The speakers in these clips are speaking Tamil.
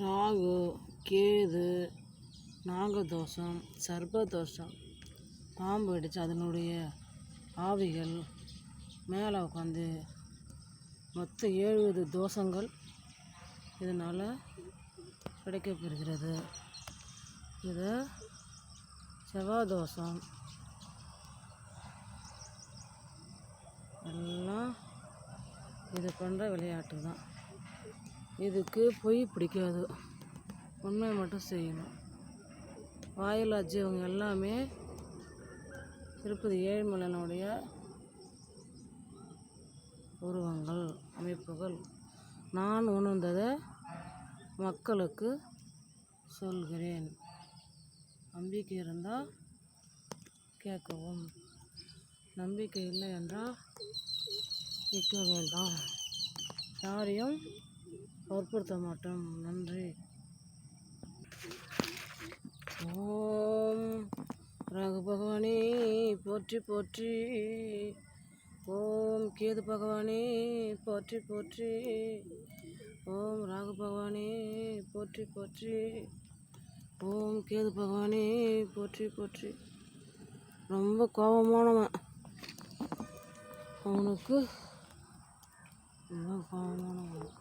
ராகு, கேது, நாகதோஷம், சர்ப்பதோஷம், பாம்பு அடித்து அதனுடைய ஆவிகள் மேலே உட்காந்து மொத்தம் 70 தோஷங்கள் இதனால் கிடைக்கப்பெறுகிறது. இது செவ்வாய் தோஷம் எல்லாம் இது பண்ணுற விளையாட்டு தான். இதுக்கு பொய் பிடிக்காது, உண்மை மட்டும் செய்யணும். வாயில் அஜ்ஜவங்க எல்லாமே திருப்பதி ஏழுமலையனுடைய உருவங்கள், அமைப்புகள். நான் உணர்ந்ததை மக்களுக்கு சொல்கிறேன். நம்பிக்கை இருந்தால் கேட்கவும், நம்பிக்கை இல்லை என்றால் நிற்க வேண்டாம். யாரையும் வற்புறுத்த மாட்டோம். நன்றி. ஓம் ராகு பகவானே போற்றி போற்றி. ஓம் கேது பகவானே போற்றி போற்றி. ஓம் ராகு பகவானே போற்றி போற்றி. ஓம் கேது பகவானே போற்றி போற்றி. ரொம்ப கோபமானவன், அவனுக்கு ரொம்ப கோபமானவன்.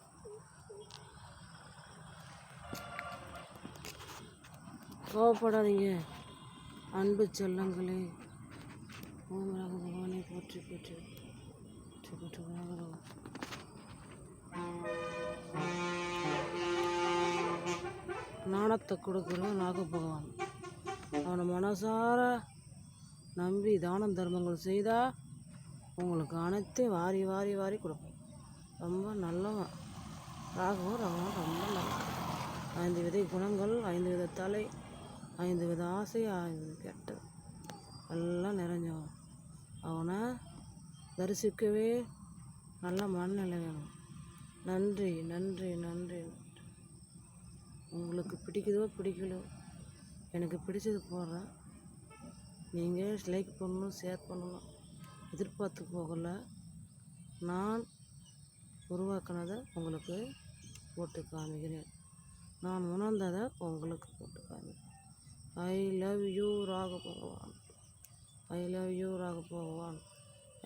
கோவப்படாதீங்க அன்பு செல்லங்களே. ஓம் ராகு பகவானே போற்றி போற்றி போற்றி. நாணத்தை கொடுக்குற ராகு பகவான், அவனை மனசார நம்பி தானம் தர்மங்கள் செய்தால் உங்களுக்கு அனைத்தையும் வாரி வாரி வாரி கொடுப்போம். ரொம்ப நல்லவன் ராகு. ரொம்ப நல்லவன். 5 வித குணங்கள், 5 வித தலை, 5 வித ஆசை, 5 வித கெட்டது எல்லாம் நிறைஞ்சவன். அவனை தரிசிக்கவே நல்ல மனநிலை வேணும். நன்றி நன்றி நன்றி. உங்களுக்கு பிடிக்குதோ பிடிக்கலோ, எனக்கு பிடிச்சது போடுறேன். நீங்கள் லைக் பண்ணணும், ஷேர் பண்ணணும். எதிர்பார்த்து போகலை, நான் உருவாக்கினதை உங்களுக்கு போட்டு காமிக்கிறேன். நான் உணர்ந்ததை உங்களுக்கு போட்டு காமிக்கிறேன். ஐ லவ் யூ ராகு பகவான். ஐ லவ் யூ ராகு பகவான்.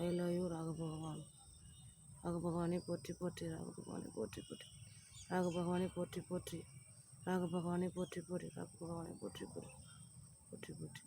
ஐ லவ் யூ ராகு பகவான். ராகு பகவானே போற்றி போற்றி. ராகு பகவானே போற்றி போற்றி. ராகு பகவானே போற்றி போற்றி. ராகு பகவானே போற்றி போற்றி. ராகு பகவானே போற்றி போற்றி போற்றி போற்றி.